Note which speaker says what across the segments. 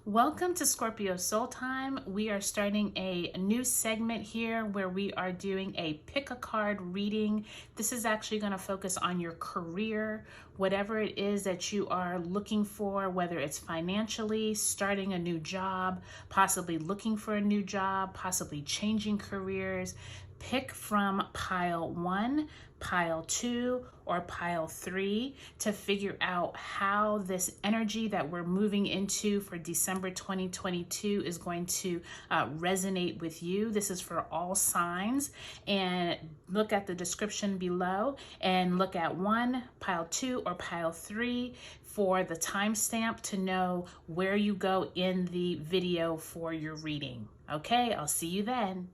Speaker 1: Welcome to Scorpio Soul Time. We are starting a new segment here where we are doing a pick a card reading. This is actually going to focus on your career, whatever it is that you are looking for, whether it's financially, starting a new job, possibly looking for a new job, possibly changing careers. Pick from pile 1, pile 2, or pile 3 to figure out how this energy that we're moving into for December 2022 is going to resonate with you. This is for all signs, and look at the description below and look at 1, pile 2, or pile 3 for the timestamp to know where you go in the video for your reading. Okay, I'll see you then.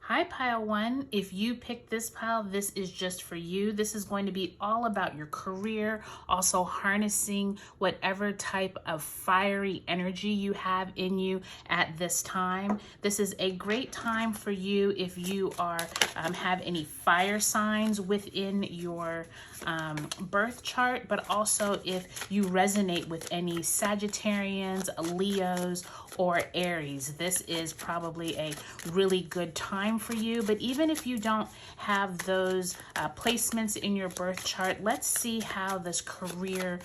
Speaker 1: Hi, pile 1. If you picked this pile, this is just for you. This is going to be all about your career, also harnessing whatever type of fiery energy you have in you at this time. This is a great time for you if you are have any fire signs within your birth chart, but also if you resonate with any Sagittarians, Leos, or Aries. This is probably a really good time for you. But even if you don't have those placements in your birth chart, let's see how this career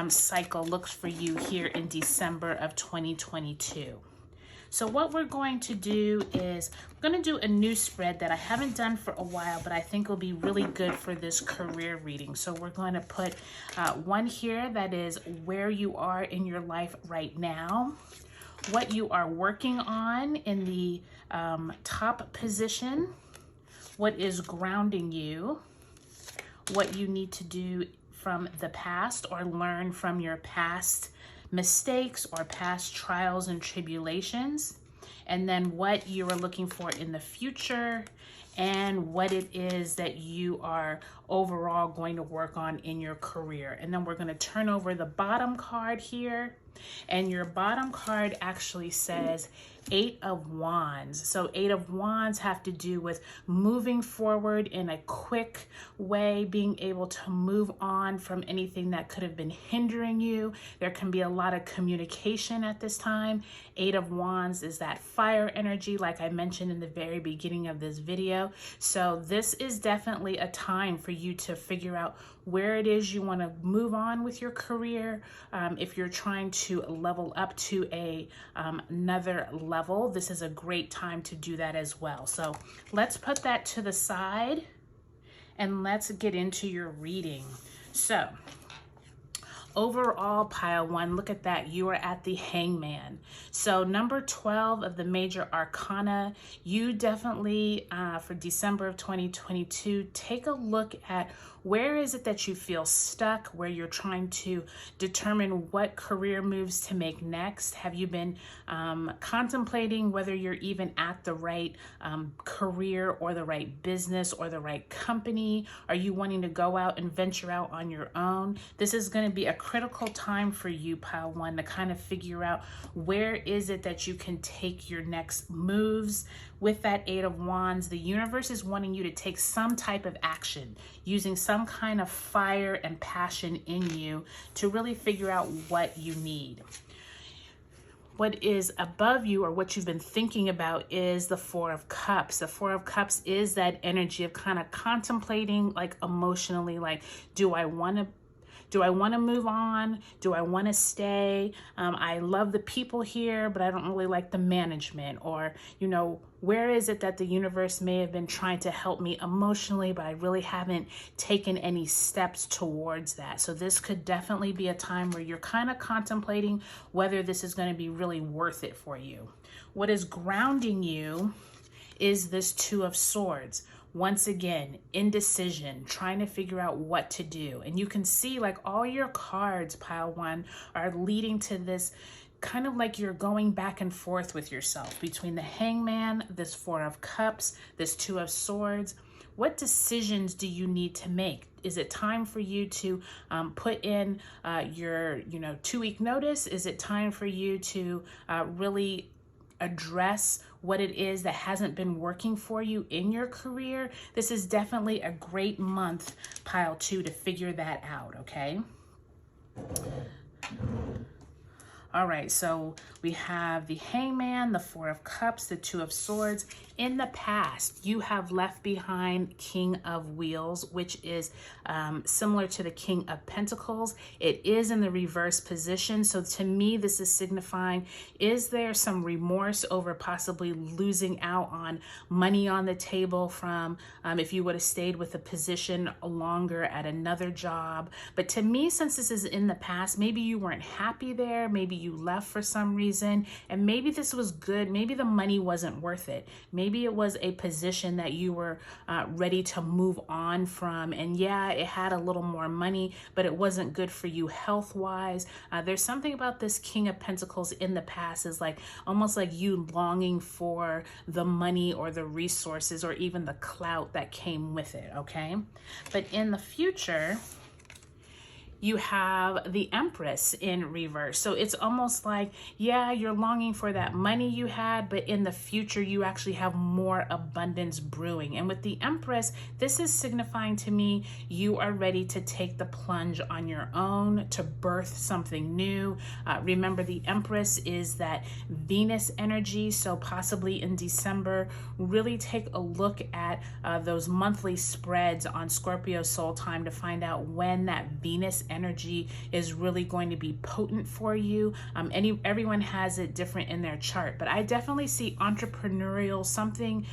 Speaker 1: cycle looks for you here in December of 2022. So what we're going to do is we're going to do a new spread that I haven't done for a while, but I think will be really good for this career reading. So we're going to put one here that is where you are in your life right now, what you are working on in the top position, what is grounding you, what you need to do from the past or learn from your past mistakes or past trials and tribulations, and then what you are looking for in the future and what it is that you are overall going to work on in your career. And then we're going to turn over the bottom card here, and your bottom card actually says 8 of Wands. So 8 of Wands have to do with moving forward in a quick way, being able to move on from anything that could have been hindering you. There can be a lot of communication at this time. 8 of Wands is that fire energy, like I mentioned in the very beginning of this video. So this is definitely a time for you to figure out where it is you want to move on with your career. If you're trying to level up to another level, this is a great time to do that as well. So let's put that to the side and let's get into your reading. So overall, pile 1, look at that. You are at the Hangman. So number 12 of the major arcana, you definitely, for December of 2022, take a look at where is it that you feel stuck, where you're trying to determine what career moves to make next. Have you been contemplating whether you're even at the right career or the right business or the right company? Are you wanting to go out and venture out on your own? This is going to be a critical time for you, pile 1, to kind of figure out where is it that you can take your next moves. With that 8 of Wands, the universe is wanting you to take some type of action, using some kind of fire and passion in you to really figure out what you need. What is above you, or what you've been thinking about, is the 4 of Cups. The 4 of Cups is that energy of kind of contemplating, like emotionally, like, do I want to move on? Do I want to stay? I love the people here, but I don't really like the management. Or, where is it that the universe may have been trying to help me emotionally, but I really haven't taken any steps towards that. So this could definitely be a time where you're kind of contemplating whether this is going to be really worth it for you. What is grounding you is this 2 of Swords. Once again, indecision, trying to figure out what to do. And you can see like all your cards, pile 1, are leading to this kind of like you're going back and forth with yourself between the Hangman, this 4 of Cups, this 2 of Swords. What decisions do you need to make? Is it time for you to put in your 2-week notice? Is it time for you to really address what it is that hasn't been working for you in your career? This is definitely a great month, pile 2, to figure that out, okay? All right, so we have the Hangman, the Four of Cups, the Two of Swords. In the past, you have left behind King of Wheels, which is similar to the King of Pentacles. It is in the reverse position. So to me, this is signifying, is there some remorse over possibly losing out on money on the table from if you would have stayed with a position longer at another job? But to me, since this is in the past, maybe you weren't happy there, maybe you left for some reason, and maybe this was good, maybe the money wasn't worth it, maybe it was a position that you were ready to move on from, and yeah, it had a little more money, but it wasn't good for you health wise. There's something about this King of Pentacles in the past is like almost like you longing for the money or the resources or even the clout that came with it, okay? But in the future, you have the Empress in reverse. So it's almost like, yeah, you're longing for that money you had, but in the future, you actually have more abundance brewing. And with the Empress, this is signifying to me, you are ready to take the plunge on your own, to birth something new. Remember, the Empress is that Venus energy. So possibly in December, really take a look at those monthly spreads on Scorpio Soul Time to find out when that Venus energy is really going to be potent for you. Everyone has it different in their chart, but I definitely see entrepreneurial, something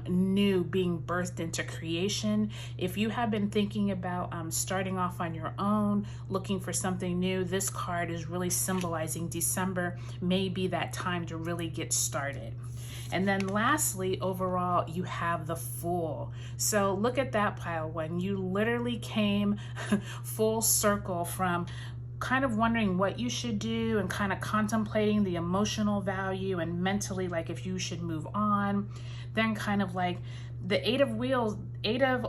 Speaker 1: new being birthed into creation. If you have been thinking about starting off on your own, looking for something new, this card is really symbolizing December may be that time to really get started. And then lastly, overall, you have the Fool. So look at that, pile one. You literally came full circle from kind of wondering what you should do and kind of contemplating the emotional value and mentally like if you should move on. Then kind of like the Eight of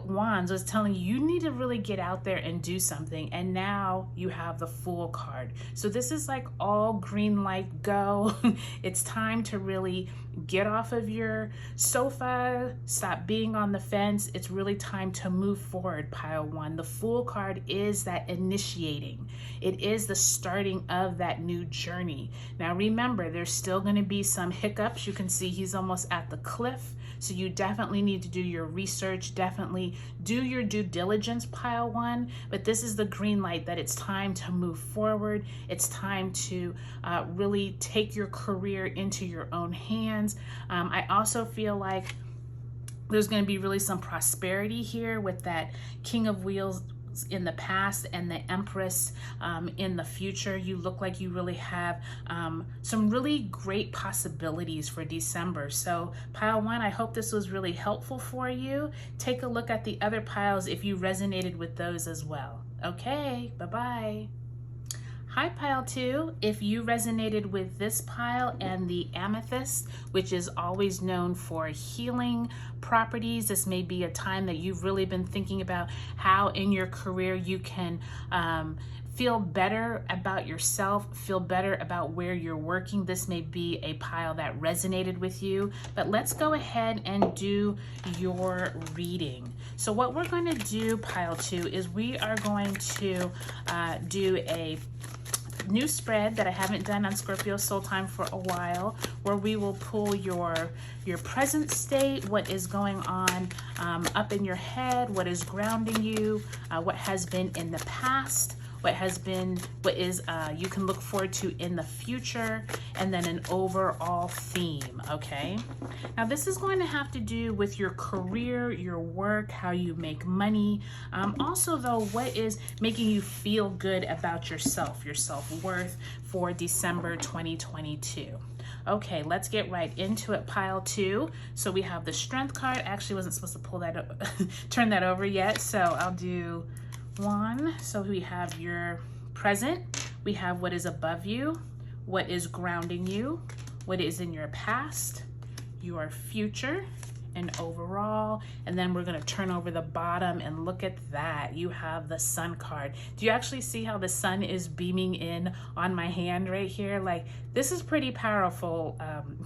Speaker 1: Wands was telling you, you need to really get out there and do something. And now you have the Fool card. So this is like all green light, go. It's time to really get off of your sofa, stop being on the fence. It's really time to move forward, pile one. The Fool card is that initiating. It is the starting of that new journey. Now remember, there's still going to be some hiccups. You can see he's almost at the cliff. So you definitely need to do your research, definitely do your due diligence, pile one. But this is the green light that it's time to move forward. It's time to really take your career into your own hands. I also feel like there's going to be really some prosperity here with that King of Wheels in the past and the Empress in the future. You look like you really have some really great possibilities for December. So pile one, I hope this was really helpful for you. Take a look at the other piles if you resonated with those as well. Okay, bye-bye. Hi, pile two. If you resonated with this pile and the Amethyst, which is always known for healing properties, this may be a time that you've really been thinking about how in your career you can feel better about yourself, feel better about where you're working. This may be a pile that resonated with you, but let's go ahead and do your reading. So what we're going to do, pile two, is we are going to do a new spread that I haven't done on Scorpio Soul Time for a while, where we will pull your present state, what is going on up in your head, what is grounding you, what has been in the past, what is you can look forward to in the future, and then an overall theme, okay? Now this is going to have to do with your career, your work, how you make money. Also though, what is making you feel good about yourself, your self-worth for December 2022. Okay, let's get right into it, pile two. So we have the Strength card. I actually wasn't supposed to pull that turn that over yet, so I'll do one. So we have your present, we have what is above you, what is grounding you, what is in your past, your future, and overall. And then we're gonna turn over the bottom and look at that. You have the sun card. Do you actually see how the sun is beaming in on my hand right here? Like, this is pretty powerful,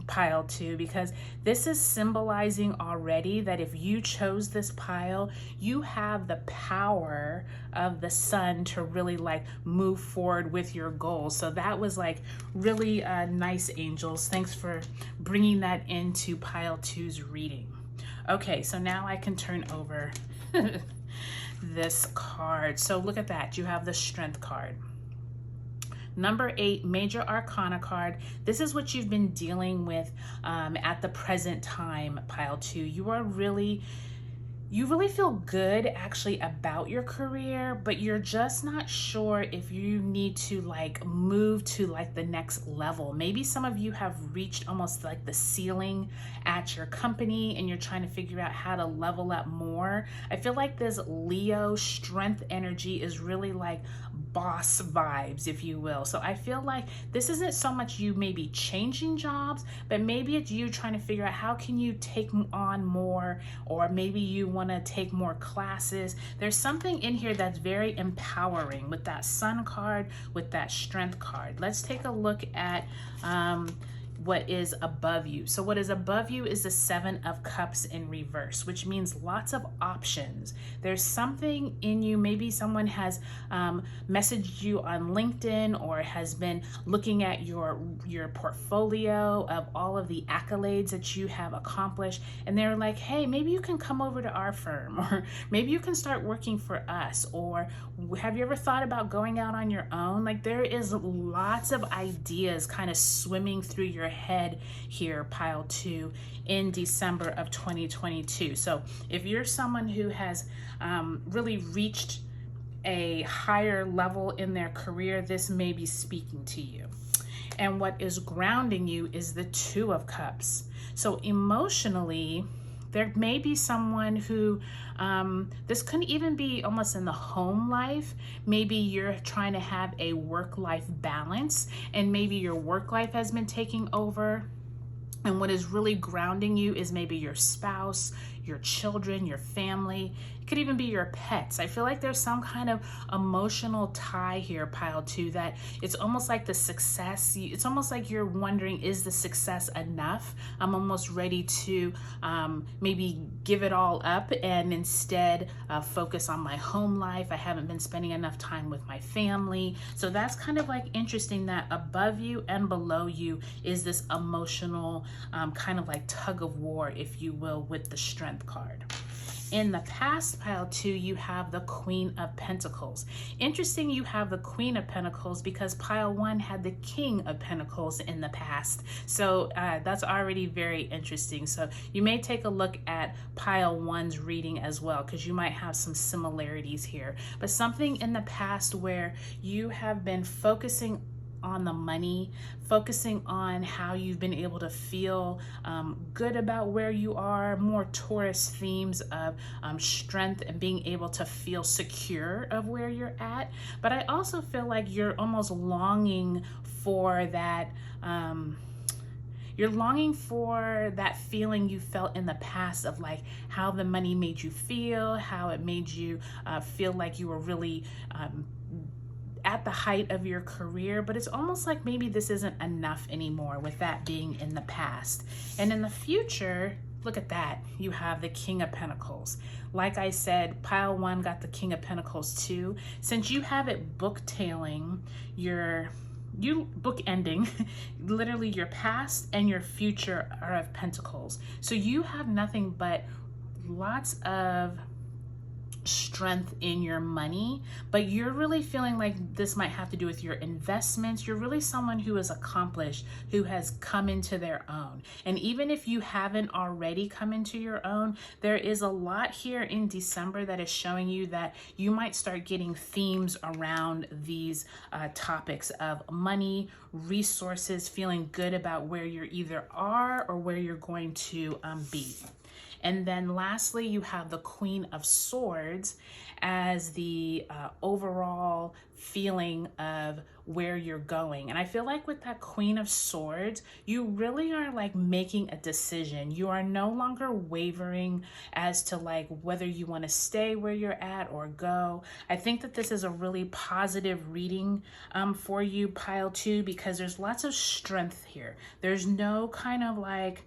Speaker 1: pile 2, because this is symbolizing already that if you chose this pile, you have the power of the sun to really like move forward with your goals. So that was like really nice, angels. Thanks for bringing that into pile 2's reading. Okay, so now I can turn over this card. So look at that. You have the Strength card. Number 8, Major Arcana card. This is what you've been dealing with at the present time, pile 2. You really feel good actually about your career, but you're just not sure if you need to like move to like the next level. Maybe some of you have reached almost like the ceiling at your company and you're trying to figure out how to level up more. I feel like this Leo strength energy is really like boss vibes, if you will. So I feel like this isn't so much you maybe changing jobs, but maybe it's you trying to figure out how can you take on more, or maybe you want to take more classes. There's something in here that's very empowering with that Sun card, with that Strength card. Let's take a look at what is above you. So what is above you is the 7 of Cups in reverse, which means lots of options. There's something in you, maybe someone has messaged you on LinkedIn or has been looking at your portfolio of all of the accolades that you have accomplished, and they're like, hey, maybe you can come over to our firm, or maybe you can start working for us, or have you ever thought about going out on your own? Like, there is lots of ideas kind of swimming through your head here, pile 2, in December of 2022. So if you're someone who has really reached a higher level in their career, this may be speaking to you. And what is grounding you is the 2 of Cups. So emotionally, there may be someone who, this could even be almost in the home life. Maybe you're trying to have a work-life balance, and maybe your work life has been taking over. And what is really grounding you is maybe your spouse, your children, your family. It could even be your pets. I feel like there's some kind of emotional tie here, pile 2, that it's almost like the success, it's almost like you're wondering, is the success enough? I'm almost ready to maybe give it all up and instead focus on my home life. I haven't been spending enough time with my family. So that's kind of like interesting that above you and below you is this emotional kind of like tug of war, if you will, with the Strength card. In the past, pile 2, you have the Queen of Pentacles. Interesting, you have the Queen of Pentacles because pile 1 had the King of Pentacles in the past. So that's already very interesting. So you may take a look at pile 1's reading as well, because you might have some similarities here. But something in the past where you have been focusing on the money, focusing on how you've been able to feel good about where you are, more Taurus themes of strength and being able to feel secure of where you're at. But I also feel like you're almost longing for that, you're longing for that feeling you felt in the past of like how the money made you feel, how it made you feel like you were really at the height of your career, but it's almost like maybe this isn't enough anymore with that being in the past. And in the future, look at that, you have the King of Pentacles. Like I said, pile 1 got the King of Pentacles too. Since you have it booktailing, you bookending, literally your past and your future are of Pentacles. So you have nothing but lots of strength in your money, but you're really feeling like this might have to do with your investments. You're really someone who is accomplished, who has come into their own. And even if you haven't already come into your own, there is a lot here in December that is showing you that you might start getting themes around these topics of money, resources, feeling good about where you either are or where you're going to be. And then lastly, you have the Queen of Swords as the overall feeling of where you're going. And I feel like with that Queen of Swords, you really are like making a decision. You are no longer wavering as to like whether you want to stay where you're at or go. I think that this is a really positive reading for you, pile 2, because there's lots of strength here. There's no kind of like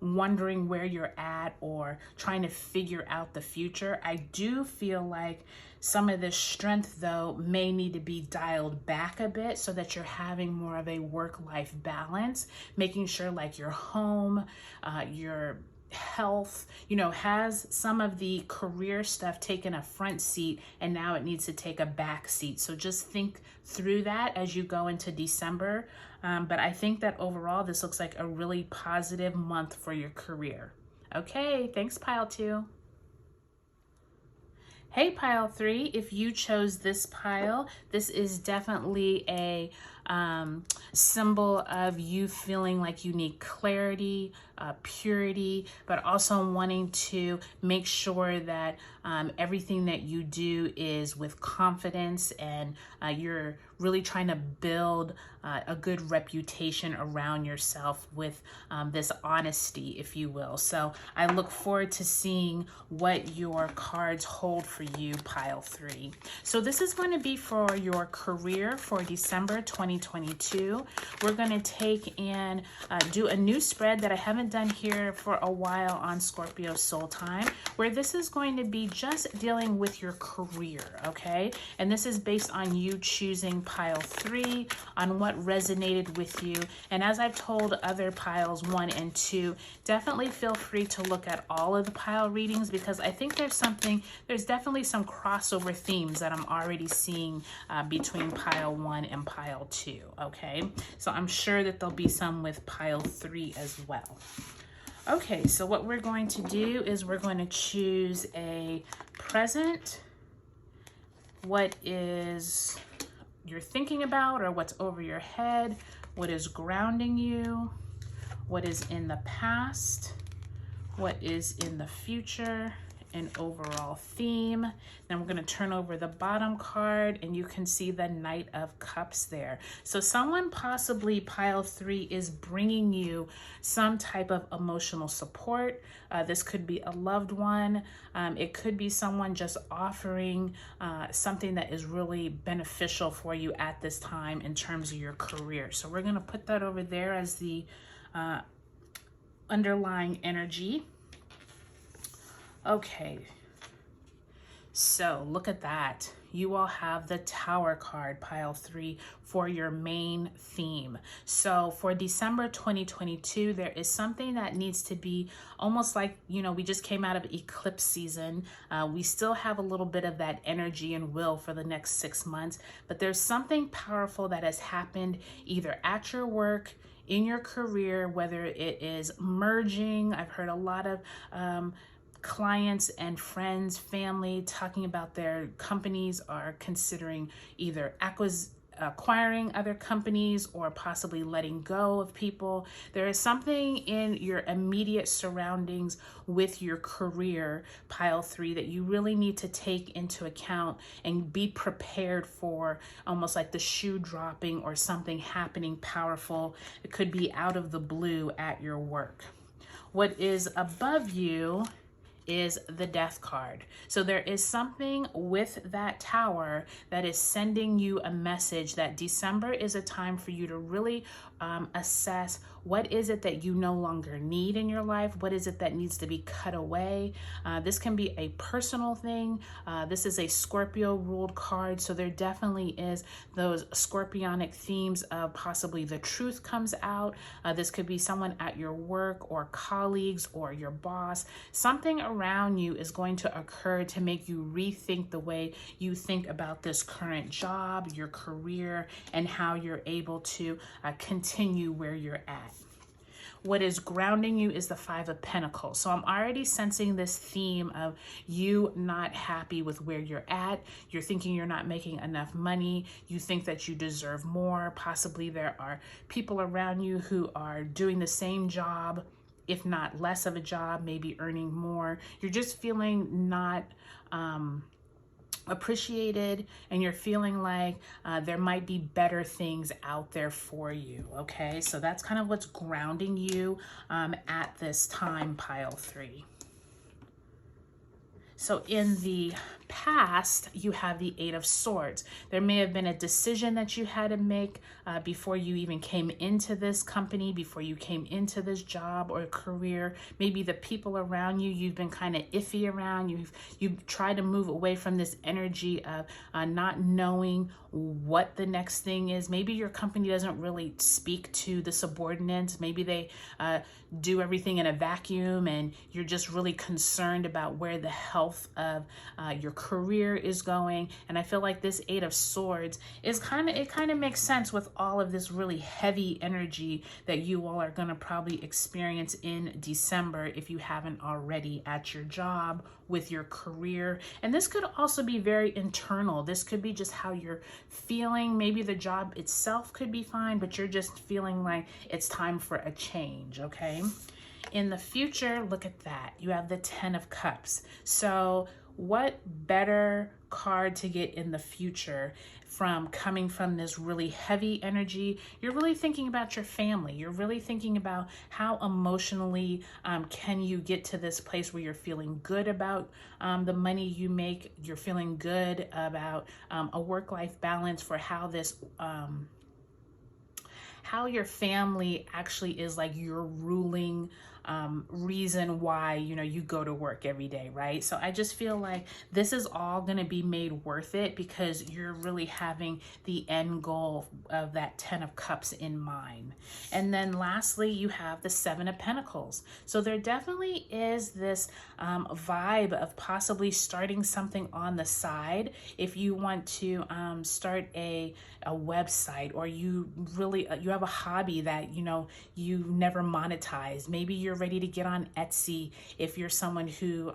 Speaker 1: wondering where you're at or trying to figure out the future. I do feel like some of this strength, though, may need to be dialed back a bit so that you're having more of a work-life balance, making sure like your home, your health, you know, has some of the career stuff taken a front seat and now it needs to take a back seat. So just think through that as you go into December. But I think that overall, this looks like a really positive month for your career. Okay, thanks, pile 2. Hey, pile 3, if you chose this pile, this is definitely a symbol of you feeling like you need clarity, purity, but also wanting to make sure that everything that you do is with confidence, and you're really trying to build a good reputation around yourself with this honesty, if you will. So I look forward to seeing what your cards hold for you, pile 3. So this is going to be for your career for December 2022. We're going to take and do a new spread that I haven't done here for a while on Scorpio Soul Time, where this is going to be just dealing with your career, okay? And this is based on you choosing pile 3, on what resonated with you. And as I've told other piles 1 and 2, definitely feel free to look at all of the pile readings, because I think there's definitely some crossover themes that I'm already seeing between pile 1 and pile 2, okay? So I'm sure that there'll be some with pile 3 as well. Okay, so what we're going to do is we're going to choose a present, what is you're thinking about or what's over your head, what is grounding you, what is in the past, what is in the future, an overall theme. Then we're going to turn over the bottom card and you can see the Knight of Cups there. So someone, possibly pile 3, is bringing you some type of emotional support. This could be a loved one. It could be someone just offering something that is really beneficial for you at this time in terms of your career. So we're going to put that over there as the underlying energy. Okay, so look at that. You all have the Tower card, pile 3, for your main theme. So for December 2022, there is something that needs to be almost like, you know, we just came out of eclipse season. We still have a little bit of that energy and will for the next 6 months, but there's something powerful that has happened either at your work, in your career, whether it is merging. I've heard a lot of clients and friends, family talking about their companies are considering either acquiring other companies or possibly letting go of people. There is something in your immediate surroundings with your career, pile 3, that you really need to take into account and be prepared for, almost like the shoe dropping or something happening powerful. It could be out of the blue at your work. What is above you is the Death card. So there is something with that Tower that is sending you a message that December is a time for you to really assess what is it that you no longer need in your life? What is it that needs to be cut away? This can be a personal thing. This is a Scorpio ruled card. So there definitely is those scorpionic themes of possibly the truth comes out. This could be someone at your work or colleagues or your boss. Something around you is going to occur to make you rethink the way you think about this current job, your career, and how you're able to continue where you're at. What is grounding you is the 5 of Pentacles. So I'm already sensing this theme of you not happy with where you're at. You're thinking you're not making enough money. You think that you deserve more. Possibly there are people around you who are doing the same job, if not less of a job, maybe earning more. You're just feeling not appreciated, and you're feeling like there might be better things out there for you. Okay, so that's kind of what's grounding you at this time, pile 3. So in the past, you have the 8 of Swords. There may have been a decision that you had to make before you even came into this company, before you came into this job or career. Maybe the people around you, you've been kind of iffy around. You've tried to move away from this energy of not knowing what the next thing is. Maybe your company doesn't really speak to the subordinates. Maybe they do everything in a vacuum, and you're just really concerned about where the health of your career is going. And I feel like this 8 of Swords is kind of makes sense with all of this really heavy energy that you all are going to probably experience in December if you haven't already at your job, with your career. And this could also be very internal. This could be just how you're feeling. Maybe the job itself could be fine, but you're just feeling like it's time for a change. Okay, in the future, look at that, you have the 10 of Cups. So what better card to get in the future from coming from this really heavy energy? You're really thinking about your family. You're really thinking about how emotionally can you get to this place where you're feeling good about the money you make. You're feeling good about a work-life balance for how this how your family actually is like your ruling reason why, you know, you go to work every day, right? So I just feel like this is all going to be made worth it because you're really having the end goal of that 10 of Cups in mind. And then lastly, you have the 7 of Pentacles. So there definitely is this vibe of possibly starting something on the side. If you want to start a website, or you really you have a hobby that you never monetize. Maybe you're ready to get on Etsy if you're someone who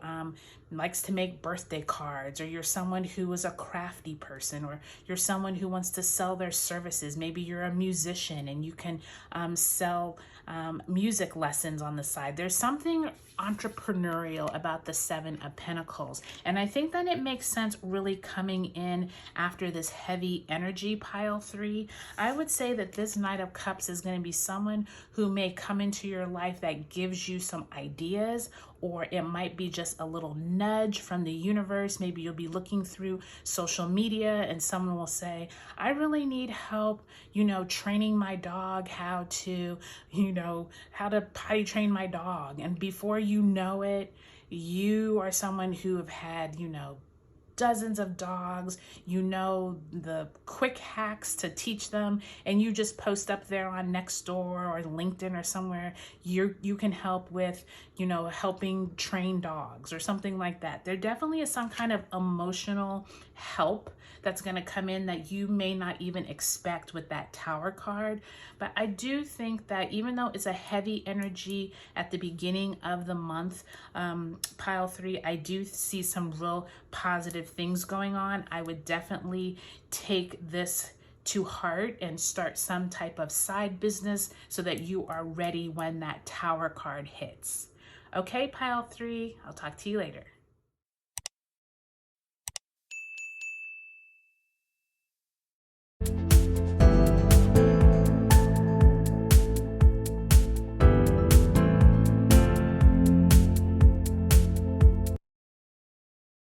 Speaker 1: likes to make birthday cards, or you're someone who is a crafty person, or you're someone who wants to sell their services. Maybe you're a musician and you can sell music lessons on the side. There's something entrepreneurial about the 7 of Pentacles. And I think that it makes sense really coming in after this heavy energy, pile 3. I would say that this Knight of Cups is going to be someone who may come into your life that gives you some ideas, or it might be just a little nudge from the universe. Maybe you'll be looking through social media and someone will say, I really need help, training my dog how to potty train my dog. And before you know it, you are someone who have had, dozens of dogs, the quick hacks to teach them, and you just post up there on Nextdoor or LinkedIn or somewhere, you can help with, helping train dogs or something like that. There definitely is some kind of emotional help that's going to come in that you may not even expect with that Tower card. But I do think that even though it's a heavy energy at the beginning of the month, pile 3, I do see some real positive things going on. I would definitely take this to heart and start some type of side business so that you are ready when that Tower card hits. Okay, pile 3, I'll talk to you later.